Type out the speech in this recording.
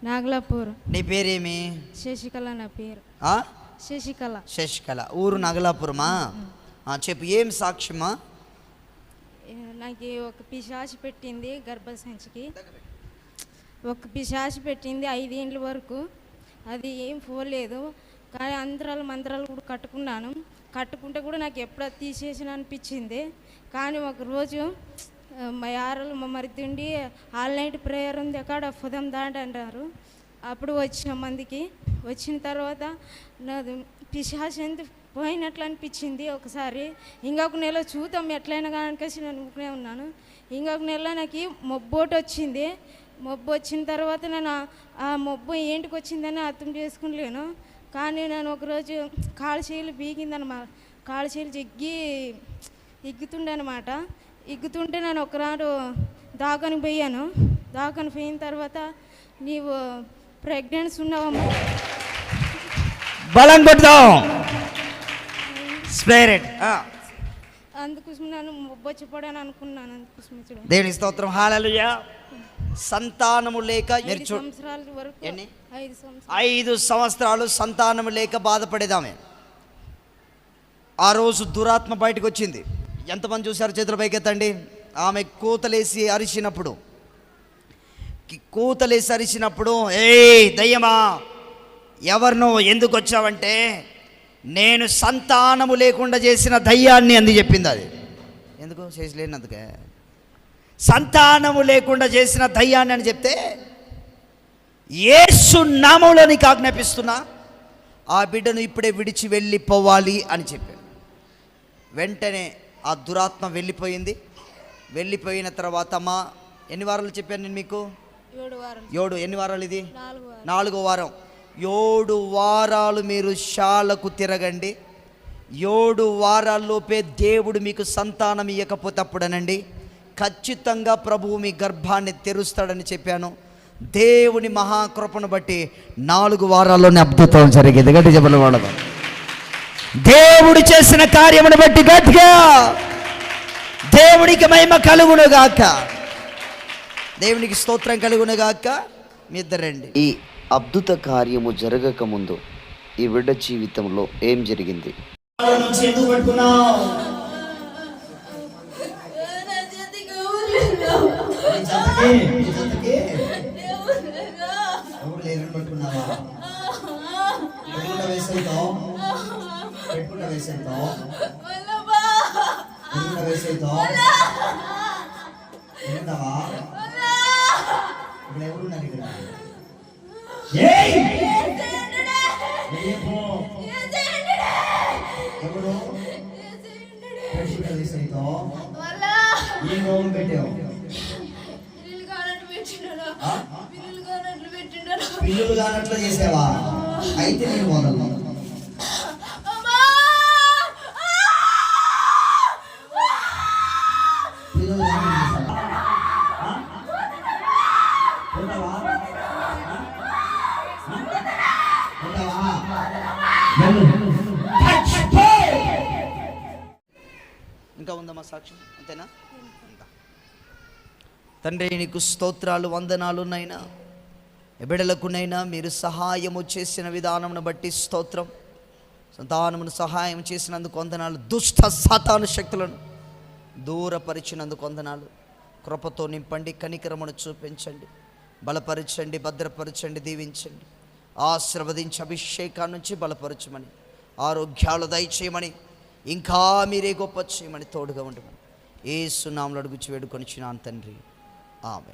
నాగలాపూర్. నీ పేరేమి? శశికళ నా పేరు. శశికళ. శశికళ. ఊరు నాగలాపురమా? చెప్పు, ఏం సాక్ష్యమా? నాకు ఒక పిశాచి పెట్టింది గర్భసంచికి. ఒక పిశాచి పెట్టింది 5 ఏళ్ళ వరకు. అది ఏం పోలేదు. కానీ మంత్రాలు కూడా కట్టుకున్నాను. కట్టుకుంటే కూడా నాకు ఎప్పుడు తీసేసిన అనిపించింది. కానీ ఒకరోజు మా యారలు మా మరిదిండి ఆల్ నైట్ ప్రేయర్ ఉంది అక్కడ పుదం దాండి అంటారు. అప్పుడు వచ్చిన మందికి వచ్చిన తర్వాత నాది పిశాచి ఎంత పోయినట్లు అనిపించింది. ఒకసారి ఇంకొక నెల చూద్దాం ఎట్లయినా కానీ నేను అనుకునే ఉన్నాను. ఇంకొక నెల నాకు మొబ్బోటి వచ్చింది. మొబ్బు వచ్చిన తర్వాత నేను ఆ మొబ్బు ఏంటికి వచ్చిందని అర్థం చేసుకునలేను. కానీ నేను ఒకరోజు కాలు చేతులు బీగిందనమాట. కాలు చేతులు ఎగ్గుతుండే అనమాట. ఎగ్గుతుంటే నేను ఒకనాడు దాకానికి పోయాను. దాకానికి పోయిన తర్వాత నీవు ప్రెగ్నెన్సీ ఉన్నావమ్మా. బలం కొడదాం స్పిరిట్. అందుకోసం నేను మొబ్బొచ్చిపోయాను అనుకున్నాను. అందుకోసం దేవుని స్తోత్రం. హల్లెలూయా. సంతానము లేక 5 సంవత్సరాల వరకు 5 సంవత్సరాలు సంతానము లేక బాధపడేదామే. ఆ రోజు దురాత్మ బయటకు వచ్చింది. ఎంతమంది చూశారు? చేతుల పైకెత్తండి. ఆమె కూతలేసి అరిచినప్పుడు ఏయ్ దయ్యమా, ఎవరినో ఎందుకు వచ్చావంటే నేను సంతానము లేకుండా చేసిన దయ్యాన్ని అంది చెప్పింది. అది ఎందుకు చేసలేనందుకే సంతానము లేకుండా చేసిన దయ్యాన్ని అని చెప్తే, యేసు నామములో నీకు ఆజ్ఞాపిస్తున్నా ఆ బిడ్డను ఇప్పుడే విడిచి వెళ్ళిపోవాలి అని చెప్పాను. వెంటనే ఆ దురాత్మ వెళ్ళిపోయింది. వెళ్ళిపోయిన తర్వాత అమ్మా, ఎన్ని వారాలు చెప్పాను నేను మీకు? 7. ఎన్ని వారాలు ఇది? 4వ వారం. 7 వారాలు మీరు శాలకు తిరగండి. 7 వారాల్లోపే దేవుడు మీకు సంతానం ఇవ్వకపోతే అప్పుడనండి ఖచ్చితంగా ప్రభువు మీ గర్భాన్ని తెరుస్తాడని చెప్పాను. దేవుని మహాకృపను బట్టి 4 వారాల్లోనే అద్భుతం జరిగింది. గట్టి చెప్పలు వాడదు. దేవుడు చేసిన కార్యమును బట్టి గట్టిగా దేవునికి మహిమ కలుగునుగాక, దేవునికి స్తోత్రం కలుగునుగాక. మీ ఇద్దరండి. ఈ అద్భుత కార్యము జరగక ముందు ఈ బిడ్డ జీవితంలో ఏం జరిగింది? పిల్లలు కానట్లు చేసావా? అయితే నేను మొదలు ఇంకా ఉందమ్మా సాక్ష్యం? అంతేనా? తండ్రి నీకు స్తోత్రాలు, వందనాలు నైనా. బిడ్డలకునైనా మీరు సహాయము చేసిన విధానమును బట్టి స్తోత్రం. సంతానమును సహాయం చేసినందుకు వందనాలు. దుష్ట సాతాను శక్తులను దూరపరిచినందుకు వందనాలు. కృపతో నింపండి, కనికరమును చూపించండి, బలపరచండి, భద్రపరచండి, దీవించండి, ఆశీర్వదించి అభిషేకాన్ని నుంచి బలపరచమని, ఆరోగ్యాలు దయచేయమని, ఇంకా మీరే గొప్ప చేయమని, తోడుగా ఉండమని యేసు నామములో అడుగుచి వేడుకొనిచున్నాను తండ్రి. ఆమేన్.